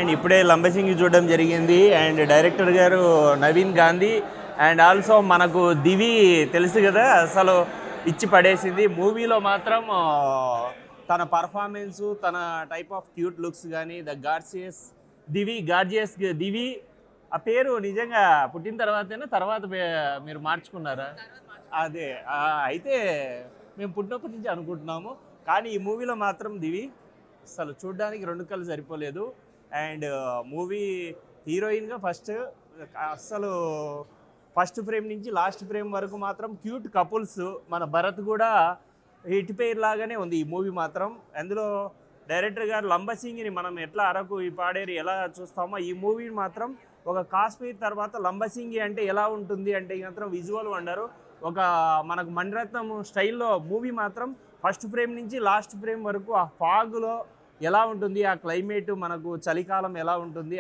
And ఇప్పుడే లంబసింగి చూడడం జరిగింది. అండ్ డైరెక్టర్ గారు నవీన్ గాంధీ అండ్ ఆల్సో మనకు దివి తెలుసు కదా, అసలు ఇచ్చి పడేసింది మూవీలో మాత్రం. తన పర్ఫార్మెన్సు, తన టైప్ ఆఫ్ క్యూట్ లుక్స్ కానీ, ద గార్జియస్ దివి ఆ పేరు నిజంగా పుట్టిన తర్వాత మీరు మార్చుకున్నారా? అదే అయితే మేము పుట్టినప్పటి నుంచి అనుకుంటున్నాము. కానీ ఈ మూవీలో మాత్రం దివి అసలు చూడడానికి రెండు కళ్ళు సరిపోలేదు. అండ్ మూవీ హీరోయిన్గా అస్సలు ఫస్ట్ ఫ్రేమ్ నుంచి లాస్ట్ ఫ్రేమ్ వరకు మాత్రం క్యూట్ కపుల్స్. మన భరత్ కూడా హిట్ పేర్ లాగానే ఉంది ఈ మూవీ మాత్రం. అందులో డైరెక్టర్ గారు లంబసింగిని మనం ఎట్లా అరకు ఈ పాడేరు ఎలా చూస్తామో, ఈ మూవీ మాత్రం ఒక కాశ్మీర్ తర్వాత లంబసింగి అంటే ఎలా ఉంటుంది అంటే మాత్రం విజువల్ వండరు. ఒక మనకు మణిరత్నం స్టైల్లో మూవీ మాత్రం ఫస్ట్ ఫ్రేమ్ నుంచి లాస్ట్ ఫ్రేమ్ వరకు ఆ ఫాగ్లో ఎలా ఉంటుంది, ఆ క్లైమేట్, మనకు చలికాలం ఎలా ఉంటుంది,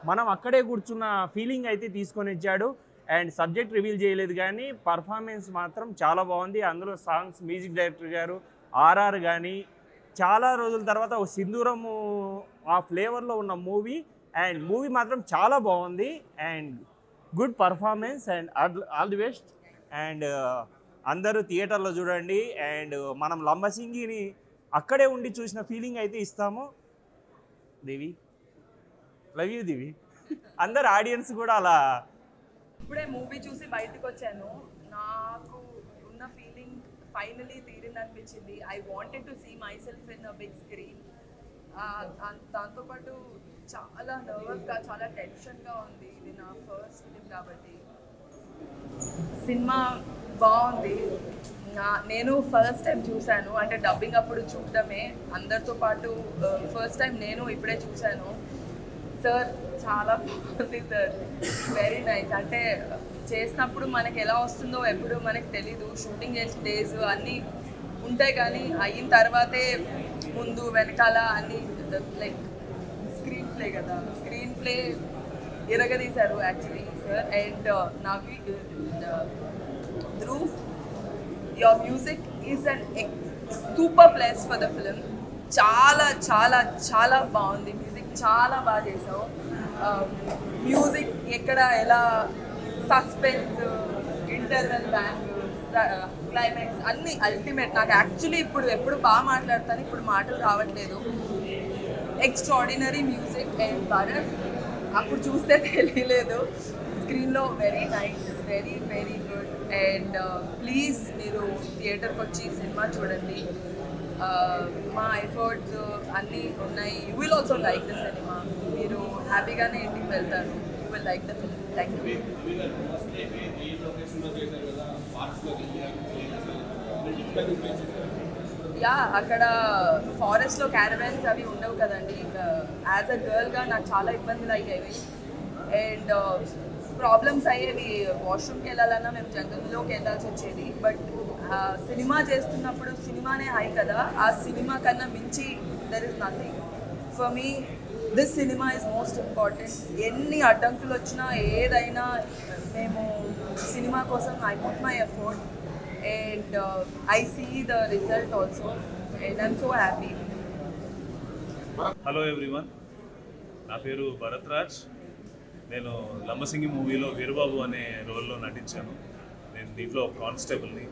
మనం అక్కడే కూర్చున్న ఫీలింగ్ అయితే తీసుకొని ఇచ్చాడు. అండ్ సబ్జెక్ట్ రివీల్ చేయలేదు కానీ పర్ఫార్మెన్స్ మాత్రం చాలా బాగుంది. అందులో సాంగ్స్, మ్యూజిక్ డైరెక్టర్ గారు ఆర్ఆర్ కానీ చాలా రోజుల తర్వాత ఒక సింధూరము ఆ ఫ్లేవర్లో ఉన్న మూవీ. అండ్ మూవీ మాత్రం చాలా బాగుంది and good performance and all the best. And అందరూ థియేటర్లో చూడండి. అండ్ మనం లంబసింగిని అక్కడే ఉండి చూసిన ఫీలింగ్ అయితే ఇస్తాము. దేవి, లవ్ యూ దివి. అందరు ఆడియన్స్ కూడా అలా. ఇప్పుడే మూవీ చూసి బయటకు వచ్చాను. నాకు ఉన్న ఫీలింగ్ ఫైనలీ తీరిందనిపించింది. I wanted to see myself in a big screen. దాంతోపాటు చాలా నర్వస్గా, చాలా టెన్షన్గా ఉంది. ఇది నా ఫస్ట్ ఫిలిం కాబట్టి సినిమా బాగుంది. నేను ఫస్ట్ టైం చూశాను, అంటే డబ్బింగ్ అప్పుడు చూడటమే అందరితో పాటు ఫస్ట్ టైం నేను ఇప్పుడే చూశాను. సార్ చాలా బాగుంది సార్, వెరీ నైస్. అంటే చేసినప్పుడు మనకి ఎలా వస్తుందో ఎప్పుడు మనకు తెలీదు. షూటింగ్ చేసిన డేస్ అన్నీ ఉంటాయి కానీ అయిన తర్వాతే ముందు వెనకాల అన్నీ లైక్ స్క్రీన్ ప్లే కదా, స్క్రీన్ ప్లే ఇరగదీశారు యాక్చువల్లీ సార్. అండ్ నవీ Dhruv, your music is an super plus for the film. చాలా చాలా చాలా బాగుంది మ్యూజిక్, చాలా బాగా చేసావు. మ్యూజిక్ ఎక్కడ ఎలా సస్పెన్స్, ఇంటర్వెల్ బ్యాంగ్, క్లైమాక్స్ అన్నీ అల్టిమేట్. నాకు యాక్చువల్లీ ఎప్పుడు బాగా మాట్లాడతాను, ఇప్పుడు మాటలు రావట్లేదు. Extraordinary music. అండ్ భరత్ అప్పుడు చూస్తే తెలియలేదు, స్క్రీన్లో very nice, very very good. And please మీరు థియేటర్కి వచ్చి సినిమా చూడండి. మా ఎఫర్ట్స్ అన్నీ ఉన్నాయి. You will also like the cinema. మీరు హ్యాపీగానే ఇంటికి వెళ్తారు. You will like the film. Thank you. Yeah, అక్కడ ఫారెస్ట్లో క్యారవాన్స్ అవి ఉండవు కదండి. యాజ్ అ గర్ల్గా నాకు చాలా ఇబ్బందులు అయ్యేవి అండ్ ప్రాబ్లమ్స్ అయ్యేవి. వాష్రూమ్కి వెళ్ళాలన్నా మేము జంగల్లోకి వెళ్ళాల్సి వచ్చేది. బట్ సినిమా చేస్తున్నప్పుడు సినిమానే హై కదా, ఆ సినిమా కన్నా మించి there is nothing for me. This cinema is most important. ఎన్ని అడ్డంకులు వచ్చినా ఏదైనా మేము సినిమా కోసం I put my effort and I see the result also and I'm so happy. Hello everyone, నా పేరు భరత్ రాజ్. నేను లంబసింగి మూవీలో వీరబాబు అనే రోల్లో నటించాను. నేను దీంట్లో కానిస్టేబుల్ని.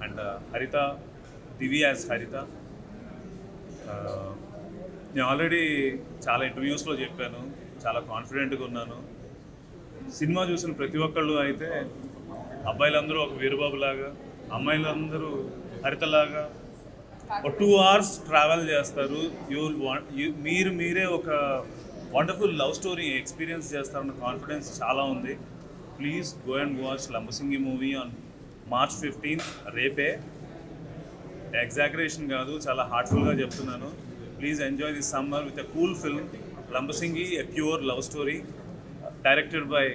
అండ్ హరిత, దివి యాజ్ హరిత. నేను ఆల్రెడీ చాలా ఇంటర్వ్యూస్లో చెప్పాను, చాలా కాన్ఫిడెంట్గా ఉన్నాను. సినిమా చూసిన ప్రతి ఒక్కళ్ళు అయితే అబ్బాయిలందరూ ఒక వీరబాబు లాగా, అమ్మాయిలందరూ హరితలాగా ఒక 2 hours ట్రావెల్ చేస్తారు. మీరే ఒక వండర్ఫుల్ లవ్ స్టోరీ ఎక్స్పీరియన్స్ చేస్తారన్న కాన్ఫిడెన్స్ చాలా ఉంది. Please go and watch Lambasingi movie on March 15th, రేపే. ఎగ్జాగరేషన్ కాదు, చాలా హార్ట్ఫుల్గా చెప్తున్నాను. Please enjoy this summer with a cool film Lambasingi, a pure love story directed by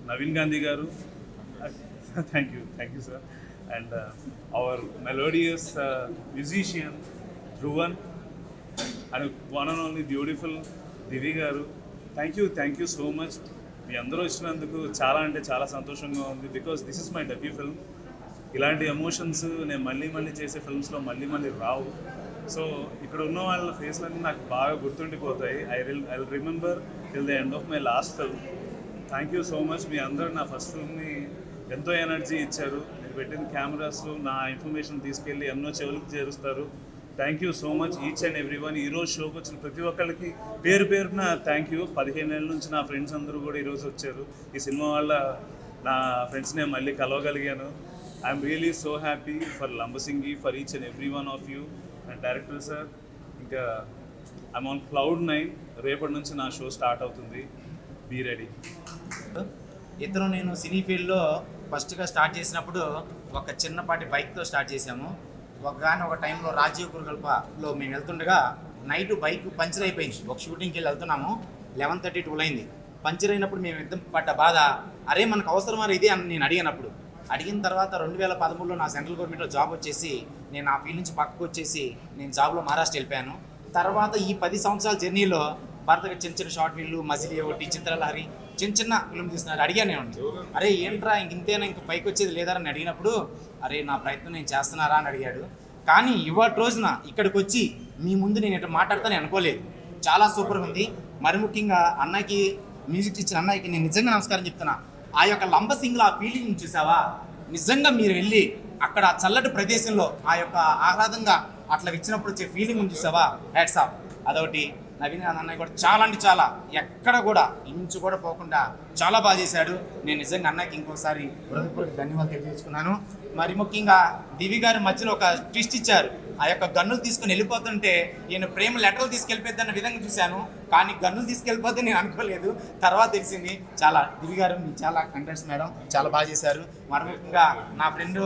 Navin Gandhi garu. Thank you sir. And our melodious musician Dhruvan and one and only beautiful Divi garu. Thank you so much. మీ అందరూ వచ్చినందుకు చాలా అంటే చాలా సంతోషంగా ఉంది. Because this is my debut film. ఇలాంటి emotions నేను మళ్ళీ చేసే ఫిల్మ్స్లో మళ్ళీ రావు. సో ఇక్కడ ఉన్న వాళ్ళ ఫేస్లన్నీ నాకు బాగా గుర్తుండిపోతాయి. I remember till the end of my last film. Thank you so much. మీ అందరూ నా ఫస్ట్ ఫిల్మ్ని ఎంతో ఎనర్జీ ఇచ్చారు. మీరు పెట్టిన కెమెరాస్ నా ఇన్ఫర్మేషన్ తీసుకెళ్ళి ఎన్నో చెవులకు చేరుస్తారు. Thank you so much each and every one. ఈరోజు షోకి వచ్చిన ప్రతి ఒక్కరికి పేరు పేరున థ్యాంక్ యూ. 15 ఏళ్ళ నుంచి నా ఫ్రెండ్స్ అందరూ కూడా ఈరోజు వచ్చారు. ఈ సినిమా వల్ల నా ఫ్రెండ్స్ని మళ్ళీ కలవగలిగాను. I'm really so happy for Lambasingi, for each and every one of you and director sir. ఇంకా ఐఎమ్ ఆన్ క్లౌడ్ 9. రేపటి నుంచి నా షో స్టార్ట్ అవుతుంది. Be ready. ఇద్దరు నేను సినీ ఫీల్డ్లో ఫస్ట్గా స్టార్ట్ చేసినప్పుడు ఒక చిన్నపాటి బైక్తో స్టార్ట్ చేసాము. ఒక టైంలో రాజీవ్ గురుగల్పలో మేము వెళ్తుండగా నైట్ బైక్ పంచర్ అయిపోయింది. ఒక షూటింగ్కి వెళ్ళి వెళ్తున్నాము, 11:32 అయింది. పంచర్ అయినప్పుడు మేము ఇద్దరం పడ్డ బాధ, అరే మనకు అవసరమా ఇది అని నేను అడిగిన తర్వాత 2013లో నా సెంట్రల్ గవర్నమెంట్లో జాబ్ వచ్చేసి నేను ఆ ఫీల్డ్ నుంచి పక్కకు వచ్చేసి నేను జాబ్లో మహారాష్ట్ర వెళ్ళిపోయాను. తర్వాత ఈ 10 సంవత్సరాల జర్నీలో భారతగా చిన్న షార్ట్ ఫిల్మ్, మజిలీ ఒకటి, చిత్రలహరి చిన్న ఫిల్మ్ తీస్తున్నారు. అడిగాను నేను, అరే ఏంట్రా ఇంతేనా, ఇంక పైకి వచ్చేది లేదా అని అడిగినప్పుడు, అరే నా ప్రయత్నం నేను చేస్తున్నారా అని అడిగాడు. కానీ ఇవాటి రోజున ఇక్కడికి వచ్చి మీ ముందు నేను ఇట్లా మాట్లాడతానని అనుకోలేదు. చాలా సూపర్గా ఉంది. మరి ముఖ్యంగా అన్నకి మ్యూజిక్ ఇచ్చిన అన్నయ్యకి నేను నిజంగా నమస్కారం చెప్తున్నా. ఆ యొక్క లంబసింగ్లో ఆ ఫీలింగ్ చూసావా, నిజంగా మీరు వెళ్ళి అక్కడ చల్లటి ప్రదేశంలో ఆ యొక్క ఆహ్లాదంగా అట్లా ఇచ్చినప్పుడు వచ్చే ఫీలింగ్ చూసావా, హ్యాట్స్ ఆఫ్. అదొకటి. నవీన్ అన్నయ్య కూడా చాలా అంటే చాలా ఎక్కడ కూడా ఇంచు కూడా పోకుండా చాలా బాగా చేశాడు. నేను నిజంగా అన్నయ్యకి ఇంకోసారి హృదయపూర్వక ధన్యవాదాలు తెలియజేసుకున్నాను. మరి ముఖ్యంగా దివి గారి మధ్యలో ఒక ట్విస్ట్ ఇచ్చారు. ఆ యొక్క గన్నులు తీసుకుని వెళ్ళిపోతుంటే ఈయన ప్రేమ లెటర్లు తీసుకెళ్ళిపోద్దన్న విధంగా చూశాను, కానీ గన్నులు తీసుకెళ్ళిపోతే నేను అనుకోలేదు. తర్వాత తెలిసింది. చాలా దివి గారు మీకు చాలా కంగ్రాట్స్ మేడం, చాలా బాగా చేశారు. మరి ముఖ్యంగా నా ఫ్రెండ్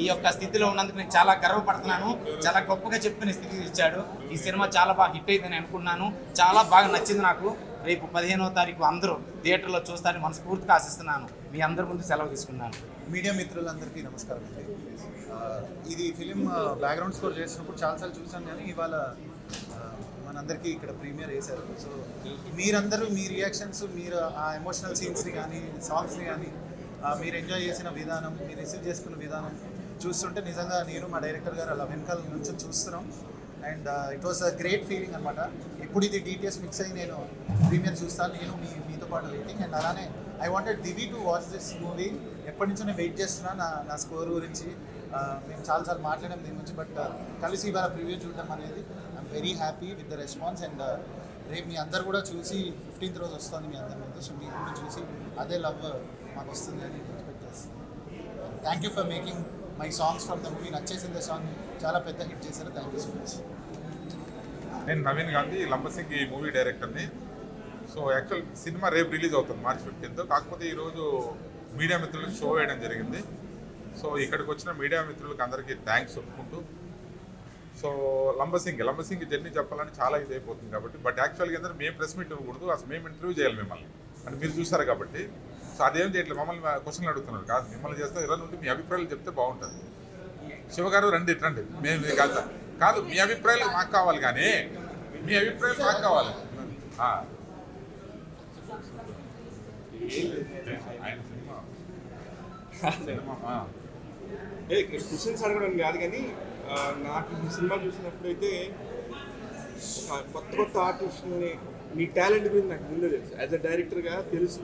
ఈ యొక్క స్థితిలో ఉన్నందుకు నేను చాలా గర్వపడుతున్నాను. చాలా గొప్పగా చెప్పుకునే స్థితికి ఇచ్చాడు. ఈ సినిమా చాలా బాగా హిట్ అయిందని అనుకున్నాను. చాలా బాగా నచ్చింది నాకు. రేపు 15వ తారీఖు అందరూ థియేటర్లో చూస్తారని మనస్ఫూర్తిగా ఆశిస్తున్నాను. మీ అందరి ముందు సెలవు తీసుకున్నాను. మీడియా మిత్రులందరికీ నమస్కారం అండి. ఇది ఫిలిం బ్యాక్గ్రౌండ్ స్కోర్ చేసినప్పుడు చాలాసార్లు చూసాను, కానీ ఇవాళ మనందరికీ ఇక్కడ ప్రీమియర్ వేశారు. సో మీరందరూ మీ రియాక్షన్స్, మీరు ఆ ఎమోషనల్ సీన్స్ని కానీ సాంగ్స్ని కానీ మీరు ఎంజాయ్ చేసిన విధానం, మీరు రిసీవ్ చేసుకున్న విధానం చూస్తుంటే నిజంగా నేను మా డైరెక్టర్ గారు అలా వెనకాల నుంచి చూస్తున్నాం. And it was a great feeling అనమాట. ఇప్పుడు ఇది DTS మిక్స్ అయ్యి నేను ప్రీమియర్ చూస్తాను, నేను మీతో పాటు వెయిటింగ్. అండ్ అలానే I wanted Divi to watch this movie. ఎప్పటి నుంచో నేను వెయిట్ చేస్తున్నా నా స్కోర్ గురించి. మేము చాలాసార్లు మాట్లాడాం దీని గురించి, బట్ కలిసి ఇవాళ ప్రివ్యూ చూడడం అనేది I'm very happy with the response. And రేపు మీ అందరు కూడా చూసి 15th రోజు వస్తుంది మీ అందరి ముందు. సో మీరు కూడా చూసి అదే లవ్ మాకు వస్తుంది అని ఎక్స్పెక్ట్ చేస్తాను. Thank you for making my songs from the movie. నచ్చేసింది సాంగ్, చాలా పెద్ద హిట్ చేశారు. Thank you so much. నేను నవీన్ గాంధీ, లంబసింగి మూవీ డైరెక్టర్ని. సో యాక్చువల్ సినిమా రేపు రిలీజ్ అవుతుంది March 15th. కాకపోతే ఈరోజు మీడియా మిత్రులకు షో వేయడం జరిగింది. సో ఇక్కడికి వచ్చిన మీడియా మిత్రులకు అందరికీ థ్యాంక్స్ చెప్పుకుంటూ, సో లంబసింగి జర్నీ చెప్పాలని చాలా ఇది అయిపోతుంది కాబట్టి, బట్ యాక్చువల్గా ఏంటంటే మేము ప్రెస్ మీట్ ఇవ్వకూడదు, అసలు మేము ఇంటర్వ్యూ చేయాలి మిమ్మల్ని. అంటే మీరు చూసారు కాబట్టి. సో అదేం చేయట్లేదు, మమ్మల్ని క్వశ్చన్లు అడుగుతున్నారు కాదు, మిమ్మల్ని చేస్తే ఇలా నుండి మీ అభిప్రాయాలు చెప్తే బాగుంటుంది. శివగారు రండి మేము కాదు మీ అభిప్రాయాలు మాకు కావాలి, కానీ మీ అభిప్రాయాలు మాకు కావాలి. క్వశ్చన్స్ అడగడం కాదు, కానీ నాకు ఈ సినిమా చూసినప్పుడు అయితే కొత్త ఆర్టిస్టులని మీ టాలెంట్ గురించి నాకు ముందే తెలుసు. యాజ్ అ డైరెక్టర్గా తెలుసు.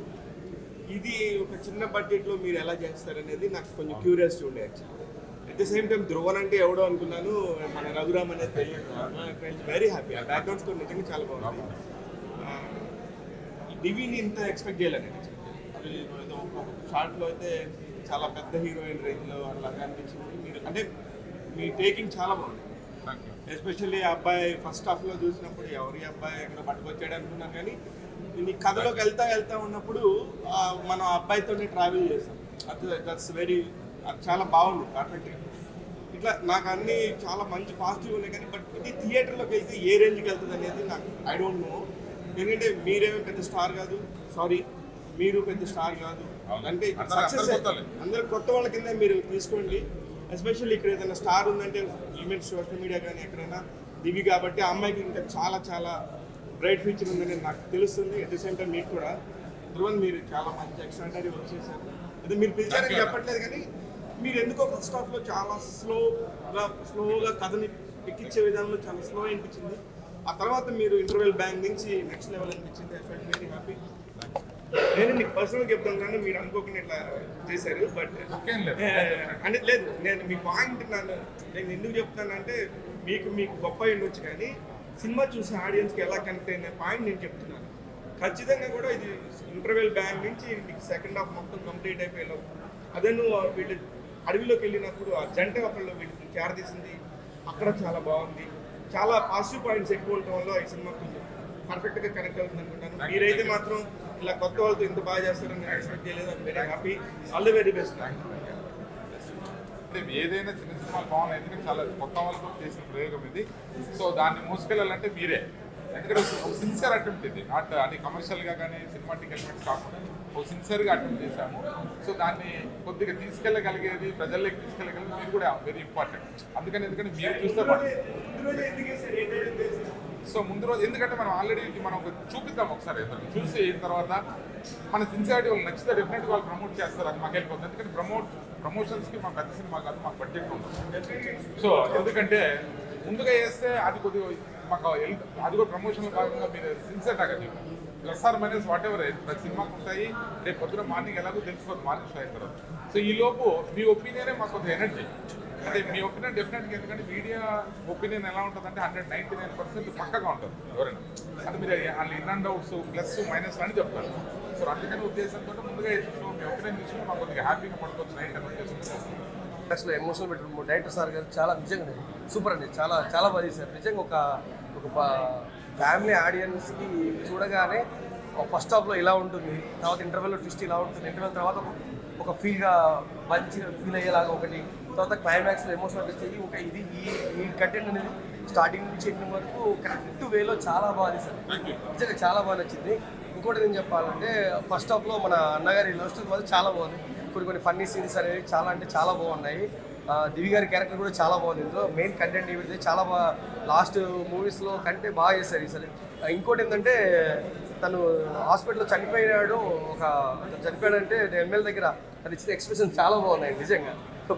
ఇది ఒక చిన్న బడ్జెట్లో మీరు ఎలా చేస్తారనేది నాకు కొంచెం క్యూరియాసిటీ ఉండే. Actually at the same time Dhruvan అంటే ఎవడో అనుకున్నాను, మన రఘురామ్ అనేది తెలియదు. Very happy. ఆ బ్యాక్గ్రౌండ్ స్కోర్ నిజంగా చాలా బాగుంది. దివిని ఇంత ఎక్స్పెక్ట్ చేయలేదు నేను. ఏదో ఒక షార్ట్లో అయితే చాలా పెద్ద హీరోయిన్ రేంజ్లో అట్లా అనిపించింది. మీరు అంటే మీ టేకింగ్ చాలా బాగుంది. ఎస్పెషల్లీ ఆ అబ్బాయి ఫస్ట్ హాఫ్లో చూసినప్పుడు ఎవరి అబ్బాయి ఎక్కడ పట్టుకొచ్చాడు అనుకున్నాను, కానీ నీ కథలోకి వెళ్తా ఉన్నప్పుడు మనం అబ్బాయితోనే ట్రావెల్ చేస్తాం. దట్స్ వెరీ, అది చాలా బాగుంది పర్ఫెక్ట్గా. ఇట్లా నాకు అన్నీ చాలా మంచి పాజిటివ్ ఉన్నాయి, కానీ బట్ ఇది థియేటర్లోకి వెళ్తే ఏ రేంజ్కి వెళ్తుంది అనేది నాకు ఐ డోంట్ నో. ఎందుకంటే మీరేమో పెద్ద స్టార్ కాదు, మీరు పెద్ద స్టార్ కాదు, అంటే సక్సెస్ అందరు కొత్త వాళ్ళ కింద మీరు తీసుకోండి. ఎస్పెషల్లీ ఇక్కడ ఏదైనా స్టార్ ఉందంటే ఈవెంట్ సోషల్ మీడియా కానీ ఎక్కడైనా దివి, కాబట్టి ఆ అమ్మాయికి ఇంకా చాలా చాలా బ్రైట్ ఫ్యూచర్ ఉందని నాకు తెలుస్తుంది. అట్ ద సేమ్ టైం మీకు కూడా ధ్రువన్ మీరు చాలా మంచి ఎక్స్ట్రాడనరీ వర్క్ చేశారు. అదే మీరు పిలిచారని చెప్పట్లేదు, కానీ మీరు ఎందుకో ఫస్ట్ హాఫ్లో చాలా స్లోగా కథని ఎక్కించే విధానంలో చాలా స్లో అనిపించింది. ఆ తర్వాత మీరు ఇంటర్వెల్ బ్యాంక్ నుంచి నెక్స్ట్ లెవెల్ అనిపించింది. I felt very happy. నేను నీకు పర్సనల్గా చెప్తాను కానీ మీరు అనుకోకుండా ఇట్లా చేశారు. బట్ అంటే లేదు, నేను మీ పాయింట్ నేను ఎందుకు చెప్తానంటే మీకు గొప్ప ఉండొచ్చు కానీ సినిమా చూసే ఆడియన్స్కి ఎలా కనెక్ట్ అయిన పాయింట్ నేను చెప్తున్నాను. ఖచ్చితంగా కూడా ఇది ఇంటర్వెల్ బ్యాంక్ నుంచి మీకు సెకండ్ హాఫ్ మొత్తం కంప్లీట్ అయిపోయేలో అదే నువ్వు వీళ్ళు అడవిలోకి వెళ్ళినప్పుడు ఆ జంట ఒకళ్ళు వీళ్ళకి కేర్ తీసింది అక్కడ చాలా బాగుంది. చాలా పాజిటివ్ పాయింట్స్ ఎక్కువ ఉండటం వల్ల ఈ సినిమా కొంచెం పర్ఫెక్ట్గా కనెక్ట్ అవుతుంది అనుకుంటాను. మీరైతే మాత్రం ఇలా కొత్త వాళ్ళతో ఇంత బాగా చేస్తారని ఎక్స్పెక్ట్ చేయలేదు. I'm very happy. All the very best. అంటే ఏదైనా చిన్న సినిమాలు బాగున్నాయి, ఎందుకంటే చాలా కొత్త వాళ్ళతో చేసిన ప్రయోగం ఇది. సో దాన్ని మోసుకెళ్ళాలంటే మీరే, ఎందుకంటే ఒక సిన్సియర్ అటెంప్ట్ ఇది, నాట్ అది కమర్షియల్గా కానీ సినిమాటిక్ ఎలిమెంట్స్ కాకుండా ఒక సిన్సియర్గా అటెంప్ట్ చేశాము. సో దాన్ని కొద్దిగా తీసుకెళ్ళగలిగేది, ప్రజల్లోకి తీసుకెళ్ళగలిగేది మీరు కూడా వెరీ ఇంపార్టెంట్. అందుకని ఎందుకంటే మీరు చూస్తే సో ముందు రోజు ఎందుకంటే మనం ఆల్రెడీ మనం చూపిద్దాం ఒకసారి, చూసి తర్వాత మన సిన్సియారిటీ వాళ్ళు నచ్చితే డెఫినెట్గా వాళ్ళు ప్రమోట్ చేస్తారు. అది మాకు వెళ్ళిపోతుంది. ఎందుకంటే ప్రమోషన్స్కి మా పెద్ద సినిమా కాదు, మాకు బడ్జెట్ ఉంటుంది. సో ఎందుకంటే ముందుగా వేస్తే అది కొద్దిగా మాకు అది కూడా ప్రమోషన్లో భాగంగా మీరు సిన్సియర్గా చెప్పారు. Plus or minus whatever ప్రతి సినిమాకి ఉంటాయి. రేపు పొద్దున మార్నింగ్ ఎలాగో తెలిసిపోతుంది మార్నింగ్ షో అయిన తర్వాత. సో ఈ లోపు మీ ఒపీనియనే మాకు కొద్దిగా ఎనర్జీ, అంటే మీ ఒపీనియన్ డెఫినెట్గా, ఎందుకంటే మీడియా ఒపీనియన్ ఎలా ఉంటుందంటే 199% పక్కగా ఉంటుంది ఎవరైనా. అది మీరు వాళ్ళు in and outs plus minus అని చెప్తారు. సో అందుకని ఉద్దేశంతో ముందుగా షో మీ ఒపీనియన్ తీసుకుని మాకు కొద్దిగా హ్యాపీగా పడుకోవచ్చు నైట్ అని ఉద్దేశం. అసలు ఎమోషనల్ పెట్టారు డైరెక్టర్ సార్ గారు, చాలా నిజంగా సూపర్ అండి. చాలా చాలా బాగా చేశారు నిజంగా. ఒక ఫ్యామిలీ ఆడియన్స్కి చూడగానే ఫస్ట్ హాఫ్లో ఇలా ఉంటుంది, తర్వాత ఇంటర్వెల్లో ట్విస్ట్ ఇలా ఉంటుంది, ఇంటర్వెల్ తర్వాత ఒక ఫీల్గా మంచిగా ఫీల్ అయ్యేలాగా ఒకటి, తర్వాత క్లైమాక్స్లో ఎమోషనల్ వచ్చేది ఒక ఇది ఈ కంటెంట్ అనేది స్టార్టింగ్ నుంచి ఎండింగ్ వరకు కరెక్ట్ వేలో చాలా బాగా తీశారు. నిజంగా చాలా బాగా నచ్చింది. ఇంకోటి నేను చెప్పాలంటే ఫస్ట్ హాఫ్లో మన అన్నగారి లవ్ స్టోరీ వల్ల చాలా బాగుంది. కొన్ని ఫన్నీ సీన్స్ అనేవి చాలా అంటే చాలా బాగున్నాయి. దివి గారి క్యారెక్టర్ కూడా చాలా బాగుంది. ఇందులో మెయిన్ కంటెంట్ ఏమిటి చాలా బాగా లాస్ట్ మూవీస్లో కంటే బాగా చేశారు ఈసారి. ఇంకోటి ఏంటంటే తను హాస్పిటల్లో చనిపోయినాడు, చనిపోయాడంటే ఎమ్మెల్యే దగ్గర తను ఇచ్చిన ఎక్స్ప్రెషన్ చాలా బాగున్నాయి నిజంగా.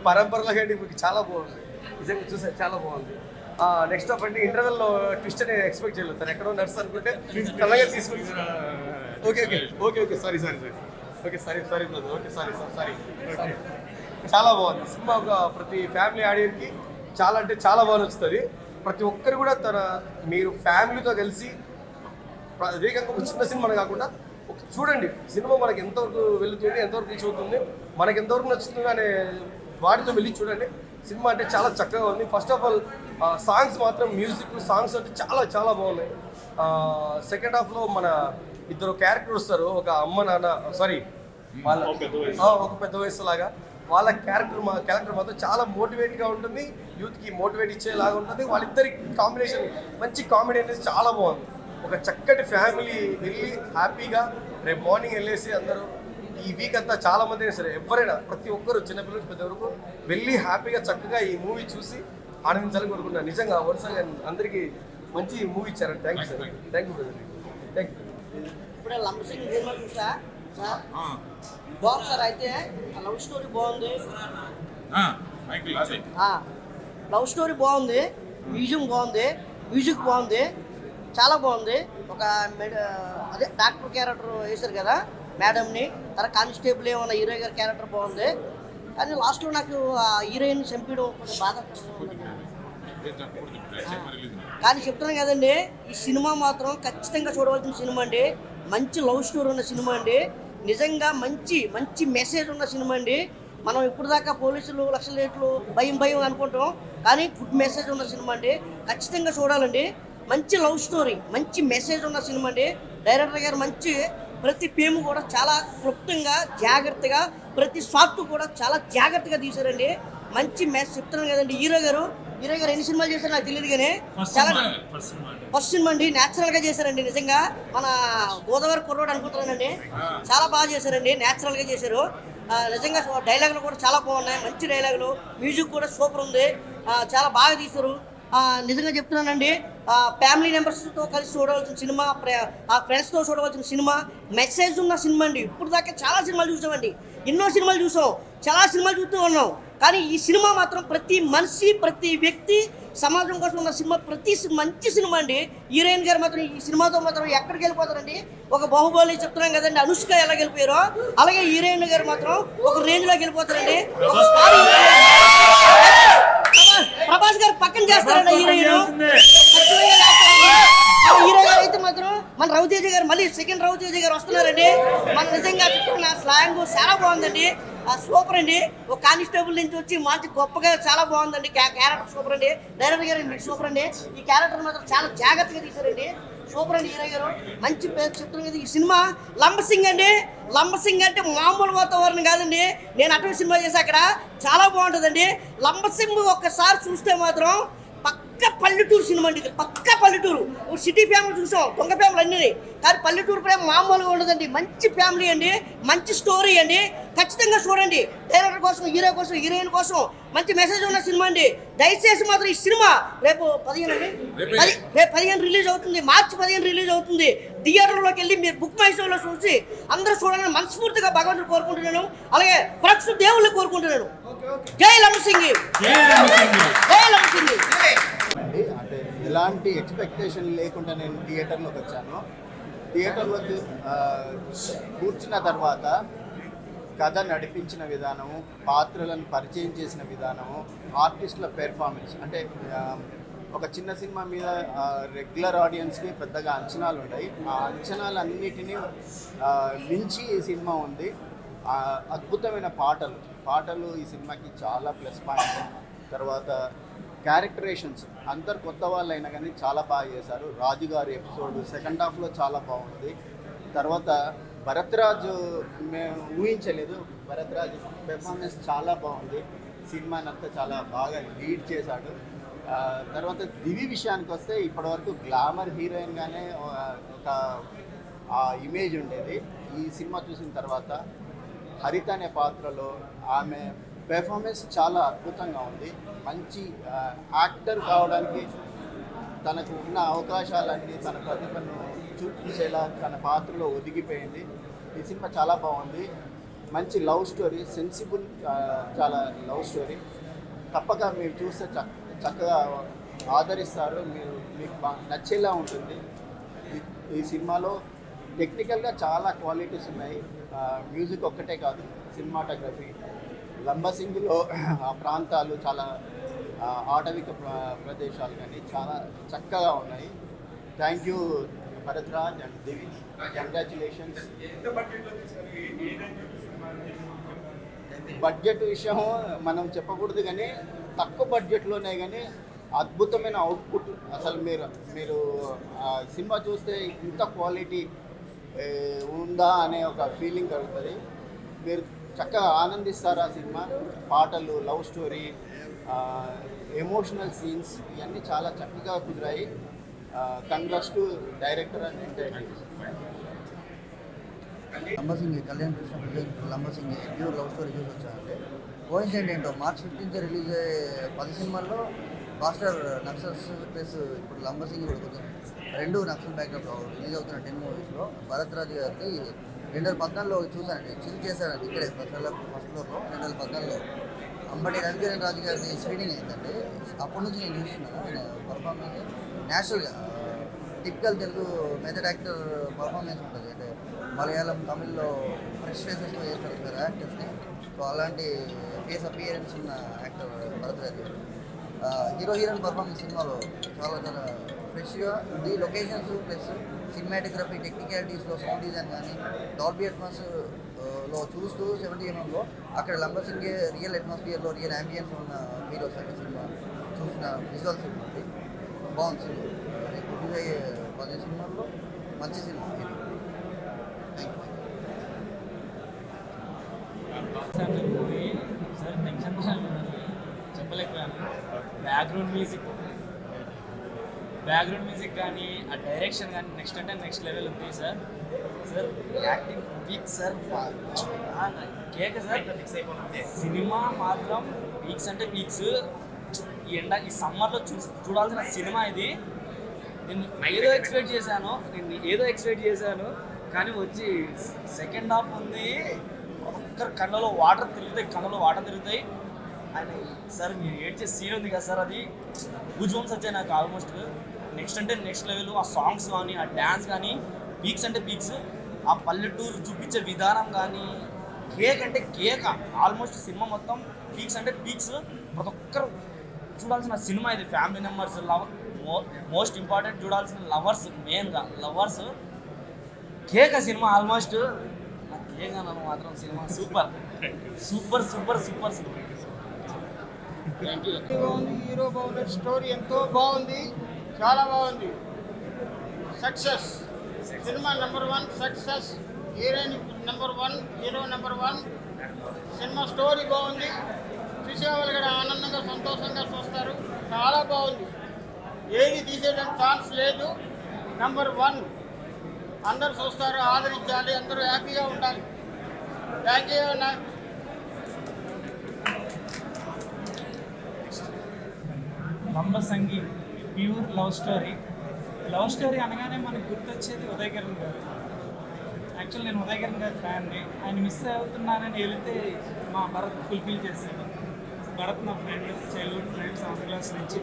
పరంపరలో కానీ మీకు చాలా బాగుంది నిజంగా, చూసారు చాలా బాగుంది. నెక్స్ట్ ఆఫ్ అంటే ఇంటర్వెల్లో ట్విస్ట్ అని ఎక్స్పెక్ట్ చేయలేదు. తను ఎక్కడో నర్స్ అనుకుంటే తెల్లగా తీసుకుని okay sorry okay sorry brother, okay sorry చాలా బాగుంది సినిమా. ఒక ప్రతి ఫ్యామిలీ ఆడియన్కి చాలా అంటే చాలా బాగా నచ్చుతుంది. ప్రతి ఒక్కరు కూడా మీరు ఫ్యామిలీతో కలిసి వేగంగా ఒక చిన్న సినిమా కాకుండా చూడండి. సినిమా మనకి ఎంతవరకు వెళుతుంది, ఎంతవరకు రీచ్ అవుతుంది, మనకి ఎంతవరకు నచ్చుతుంది అనే వాటితో వెళ్ళి చూడండి. సినిమా అంటే చాలా చక్కగా ఉంది. ఫస్ట్ ఆఫ్ ఆల్ సాంగ్స్ మాత్రం సాంగ్స్ అంటే చాలా చాలా బాగున్నాయి. సెకండ్ హాఫ్లో మన ఇద్దరు క్యారెక్టర్ వస్తారు, ఒక అమ్మ నాన్న వాళ్ళ ఒక పెద్ద వయసు లాగా. వాళ్ళ క్యారెక్టర్ మాత్రం చాలా మోటివేట్గా ఉంటుంది, యూత్కి మోటివేట్ ఇచ్చేలాగా ఉంటుంది. వాళ్ళిద్దరి కాంబినేషన్ మంచి కామెడీ అనేది చాలా బాగుంది. ఒక చక్కటి ఫ్యామిలీ వెళ్ళి హ్యాపీగా రేపు మార్నింగ్ వెళ్ళేసి అందరూ ఈ వీక్ అంతా చాలా మంది అయినా సరే ఎవరైనా ప్రతి ఒక్కరు చిన్నపిల్లలు పెద్ద వరకు వెళ్ళి హ్యాపీగా చక్కగా ఈ మూవీ చూసి ఆనందించాలని కోరుకుంటున్నాను. నిజంగా వరుసగా అందరికీ మంచి మూవీ ఇచ్చారండి. Thank you sir, thank you brother, thank you. ఇప్పుడే లంబసింగ్ సినిమా చూసా సార్, బాగుంది సార్. అయితే లవ్ స్టోరీ బాగుంది, లవ్ స్టోరీ బాగుంది, మ్యూజిక్ బాగుంది, చాలా బాగుంది. ఒక అదే డాక్టర్ క్యారెక్టర్ వేశారు కదా మేడంని, తన కానిస్టేబుల్ ఏమన్నా హీరో గారి క్యారెక్టర్ బాగుంది. కానీ లాస్ట్లో నాకు ఆ హీరోయిన్ చంపడం కొంచెం బాధ. కానీ చెప్తున్నాను కదండి, ఈ సినిమా మాత్రం ఖచ్చితంగా చూడవలసిన సినిమా అండి. మంచి లవ్ స్టోరీ ఉన్న సినిమా అండి, నిజంగా మంచి మంచి మెసేజ్ ఉన్న సినిమా అండి. మనం ఇప్పుడు దాకా పోలీసులు లక్షల రేట్లు భయం అనుకుంటాం, కానీ గుడ్ మెసేజ్ ఉన్న సినిమా అండి, ఖచ్చితంగా చూడాలండి. మంచి లవ్ స్టోరీ, మంచి మెసేజ్ ఉన్న సినిమా అండి. డైరెక్టర్ గారు మంచి ప్రతి పేము కూడా చాలా క్లుప్తంగా జాగ్రత్తగా, ప్రతి షాట్ కూడా చాలా జాగ్రత్తగా తీశారండి. మంచి మెసేజ్ చెప్తున్నాను కదండి. హీరో గారు ఎన్ని సినిమాలు చేశారు నాకు తెలియదు, కానీ చాలా ఫస్ట్ సినిమా అండి న్యాచురల్గా చేశారండి. నిజంగా మన గోదావరి కుర్రోడు అనుకుంటున్నానండి, చాలా బాగా చేశారండి, న్యాచురల్గా చేశారు. నిజంగా డైలాగులు కూడా చాలా బాగున్నాయి, మంచి డైలాగులు, మ్యూజిక్ కూడా సూపర్ ఉంది, చాలా బాగా తీశారు. నిజంగా చెప్తున్నానండి, ఫ్యామిలీ మెంబర్స్తో కలిసి చూడవలసిన సినిమా, ఆ ఫ్రెండ్స్తో చూడవలసిన సినిమా, మెసేజ్ ఉన్న సినిమా అండి. ఇప్పుడు దాకా చాలా సినిమాలు చూసామండి, ఎన్నో సినిమాలు చూసాం, చాలా సినిమాలు చూస్తూ ఉన్నాం. కానీ ఈ సినిమా మాత్రం ప్రతి మనిషి, ప్రతి వ్యక్తి సమాజం కోసం ఉన్న సినిమా, మంచి సినిమా అండి. హీరోయిన్ గారు మాత్రం ఈ సినిమాతో మాత్రం ఎక్కడికి వెళ్ళిపోతారండి? ఒక బాహుబలి చెప్తున్నాం కదండి, అనుష్క ఎలా వెళ్ళిపోయారో అలాగే హీరోయిన్ గారు మాత్రం ఒక రేంజ్లోకి వెళ్ళిపోతారండి. ప్రభాస్ గారు పక్కన చేస్తారండి హీరోయిన్. హీరో గారు అయితే మాత్రం మన రవితేజ గారు, మళ్ళీ సెకండ్ రవితేజ గారు వస్తున్నారండి. మన నిజంగా చెప్తున్న స్లాంగ్ చాలా బాగుందండి, సూపర్ అండి. ఒక కానిస్టేబుల్ నుంచి వచ్చి మంచి గొప్పగా చాలా బాగుందండి. క్యారెక్టర్ సూపర్ అండి. డైరెక్టర్ గారు సూపర్ అండి. ఈ క్యారెక్టర్ మాత్రం చాలా జాగ్రత్తగా తీశారండి, సూపర్ అండి. హీరో గారు మంచి పేరు చెప్తున్నారు కదా. ఈ సినిమా లంబసింగ్ అండి. లంబసింగ్ అంటే మామూలు వాతావరణం కాదండి. నేను అటువంటి సినిమా చేసి అక్కడ చాలా బాగుంటుందండి. లంబసింగ్ ఒక్కసారి చూస్తే మాత్రం పక్క పల్లెటూరు సినిమా అండి. ఇది పక్క పల్లెటూరు. సిటీ ఫ్యామిలీ చూసాం, దొంగ ఫ్యామిలీ అన్నీ, కానీ పల్లెటూరు ప్రేమ మామూలుగా ఉండదండి. మంచి ఫ్యామిలీ అండి, మంచి స్టోరీ అండి. ఖచ్చితంగా చూడండి. డైరెక్టర్ కోసం, హీరో కోసం, హీరోయిన్ కోసం మంచి మెసేజ్ ఉన్న సినిమా అండి. దయచేసి మాత్రం ఈ సినిమా రేపు 15 రిలీజ్ అవుతుంది, మార్చి 15 రిలీజ్ అవుతుంది. థియేటర్లోకి వెళ్ళి మీరు బుక్ మై షోలో చూసి అందరూ చూడాలని మనస్ఫూర్తిగా భగవంతుడు కోరుకుంటున్నాను, అలాగే ప్రేక్షకులు దేవుళ్ళు కోరుకుంటున్నాను. జై లంబసింగి, జై లంబసింగి. అంటే ఎలాంటి ఎక్స్పెక్టేషన్ లేకుండా నేను థియేటర్లోకి వచ్చాను. థియేటర్లోకి కూర్చున్న తర్వాత కథ నడిపించిన విధానము, పాత్రలను పరిచయం చేసిన విధానము, ఆర్టిస్టుల పెర్ఫార్మెన్స్, అంటే ఒక చిన్న సినిమా మీద రెగ్యులర్ ఆడియన్స్కి పెద్దగా అంచనాలు ఉంటాయి. ఆ అంచనాలన్నిటినీ మించి ఈ సినిమా ఉంది. అద్భుతమైన పాటలు ఈ సినిమాకి చాలా ప్లస్ పాయింట్. తర్వాత క్యారెక్టరేషన్స్ అందరు కొత్త వాళ్ళు అయినా కానీ చాలా బాగా చేశారు. రాజుగారి ఎపిసోడ్ సెకండ్ హాఫ్లో చాలా బాగుంది. తర్వాత భరద్రాజ్ మేము ఊహించలేదు, భరద్రాజ్ పెర్ఫార్మెన్స్ చాలా బాగుంది. సినిమానంతా చాలా బాగా లీడ్ చేశాడు. తర్వాత దివి విషయానికి వస్తే ఇప్పటివరకు గ్లామర్ హీరోయిన్గానే ఒక ఇమేజ్ ఉండేది. ఈ సినిమా చూసిన తర్వాత హరిత అనే పాత్రలో ఆమె పెర్ఫార్మెన్స్ చాలా అద్భుతంగా ఉంది. మంచి యాక్టర్ కావడానికి తనకు ఉన్న అవకాశాలన్నీ, తన ప్రతిభను చూపించేలా తన పాత్రలో ఒదిగిపోయింది. ఈ సినిమా చాలా బాగుంది. మంచి లవ్ స్టోరీ, సెన్సిబుల్ చాలా లవ్ స్టోరీ. తప్పక మీరు చూస్తే చక్కగా ఆదరిస్తారు, మీకు నచ్చేలా ఉంటుంది. ఈ సినిమాలో టెక్నికల్గా చాలా క్వాలిటీస్ ఉన్నాయి. మ్యూజిక్ ఒక్కటే కాదు, సినిమాటోగ్రఫీ, లంబసింగిలో ఆ ప్రాంతాలు చాలా ఆటవిక ప్రదేశాలు కానీ చాలా చక్కగా ఉన్నాయి. Thank you Bharadraj and Divi, congratulations. Budget విషయం మనం చెప్పకూడదు, కానీ తక్కువ బడ్జెట్లోనే కానీ అద్భుతమైన అవుట్పుట్. అసలు మీరు సినిమా చూస్తే ఇంత క్వాలిటీ ఉందా అనే ఒక ఫీలింగ్ కలుగుతుంది. మీరు చక్కగా ఆనందిస్తారు ఆ సినిమా. పాటలు, లవ్ స్టోరీ, ఎమోషనల్ సీన్స్ ఇవన్నీ చాలా చక్కగా కుదిరాయి. Congrats to director and entire Lambasingi Kalyan Krishna Lambasingi pure love story చూసి వచ్చానంటే కోయిన్సిడెంట్ ఏంటో మార్చ్ 15th రిలీజ్ అయ్యే 10 సినిమాల్లో బాస్టర్ నక్సల్స్ ప్లస్ ఇప్పుడు లంబసింగి కూడా కొంచెం 2 నక్సల్ బ్యాక్గ్రౌండ్ రిలీజ్ అవుతున్న 10 మూవీస్లో భరద్రాజ్ గారికి 2014లో చూసానండి, చిల్ చేశానండి ఇక్కడే ఫస్ట్ ఫ్లోర్లో. 2014లో అంబటి రవికిరణ్ రాజు గారిని స్క్రీనింగ్ అయిందండి. అప్పటి నుంచి నేను చూస్తున్నాను ఆయన పర్ఫార్మెన్స్. న్యాచురల్గా typical Telugu method actor performance ఉంటుంది. అంటే మలయాళం, తమిళ్లో ఫ్రెష్ ఫేసెస్లో చేస్తారు సార్ యాక్టర్స్ని. సో అలాంటి ఫేస్ అపియరెన్స్ ఉన్న actor Bharadraj garu. Heroine performance సినిమాలో చాలా చాలా ఫ్రెష్గా ఉంది. లొకేషన్స్ ప్లస్ సినిమాటోగ్రఫీ, టెక్నికాలిటీస్లో, సౌండ్ డిజైన్ కానీ, డాల్బీ అట్మాస్లో చూస్తూ 70mm అక్కడ లంబసింగి రియల్ అట్మాస్ఫియర్లో, రియల్ యాంబియన్స్ ఉన్న హీరోస్ అంటే సినిమా చూసిన విజువల్స్ ఉంటుంది. బాగుంది సినిమా. రేపు రిలీజ్ అయ్యే 10 సినిమాల్లో మంచి సినిమా ఇది. సార్ టెన్షన్ చెప్పలేకపోయాను. బ్యాక్గ్రౌండ్ మ్యూజిక్ కానీ, ఆ డైరెక్షన్ కానీ నెక్స్ట్ అంటే నెక్స్ట్ లెవెల్ ఉంది sir. Sir acting weak sir, కేక సార్. సినిమా మాత్రం వీక్స్ అంటే వీక్స్. ఈ సమ్మర్లో చూడాల్సిన సినిమా ఇది. నేను ఏదో ఎక్స్పెక్ట్ చేశాను కానీ వచ్చి సెకండ్ హాఫ్ ఉంది, ఒక్కరు కళ్ళలో వాటర్ తిరుగుతాయి. ఆయన సార్ మీరు ఏడ్చే సీన్ ఉంది కదా సార్, అది గుజ్బంస్ వచ్చాయి నాకు ఆల్మోస్ట్. నెక్స్ట్ అంటే నెక్స్ట్ లెవెల్, ఆ సాంగ్స్ కానీ ఆ డ్యాన్స్ కానీ పీక్స్ అంటే పీక్స్, ఆ పల్లెటూరు చూపించే విధానం కానీ, కేక్ అంటే కేక్, ఆల్మోస్ట్ సినిమా మొత్తం పీక్స్ అంటే పీక్స్. ప్రతి ఒక్కరు చూడాల్సిన సినిమా ఇది. ఫ్యామిలీ మెంబర్స్, మోస్ట్ ఇంపార్టెంట్ చూడాల్సిన లవర్స్, మెయిన్గా లవర్స్. కేక్ ఆ సినిమా ఆల్మోస్ట్ కేక్ అన్నాను మాత్రం cinema super super super super super. Hero బాగుంది, స్టోరీ ఎంతో బాగుంది, చాలా బాగుంది. Success cinema number 1 success. Heroine number 1, hero number 1. Cinema story బాగుంది, చూసేవాళ్ళు కూడా ఆనందంగా సంతోషంగా చూస్తారు. చాలా బాగుంది, ఏది తీసేయడానికి ఛాన్స్ లేదు. నెంబర్ 1 అందరూ చూస్తారు, ఆదరించాలి, అందరూ హ్యాపీగా ఉండాలి. థ్యాంక్ యూ అన్న. లంబసింగి ప్యూర్ లవ్ స్టోరీ అనగానే మనకు గుర్తొచ్చేది ఉదయ్ కిరణ్ గారు. యాక్చువల్ నేను ఉదయ్ కిరణ్ గారి ఫ్యాన్ని. ఆయన మిస్ అవుతున్నానని వెళితే మా భరత్ ఫుల్ఫిల్ చేశాను. భరత్ నా friend, childhood friend, 7th class నుంచి.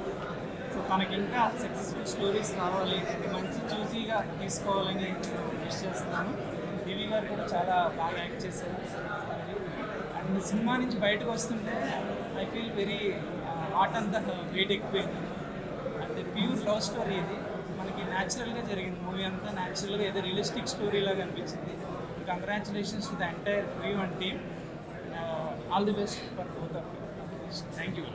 సో తనకి ఇంకా సక్సెస్ఫుల్ స్టోరీస్ కావాలి, మంచి చూసీగా తీసుకోవాలని నేను విష్ చేస్తున్నాను. దివి గారు కూడా చాలా బాగా యాక్ట్ చేశారు. అండ్ సినిమా నుంచి బయటకు వస్తుంటే ఐ ఫీల్ వెరీ నాట్ అంత వెయిట్ ఎక్కువైంది. అండ్ ప్యూర్ లవ్ స్టోరీ ఇది, మనకి న్యాచురల్గా జరిగింది. మూవీ అంతా న్యాచురల్గా ఏదో రియలిస్టిక్ స్టోరీ లాగా అనిపించింది. Congratulations to the entire crew and team. All the best for both of you. Thank you.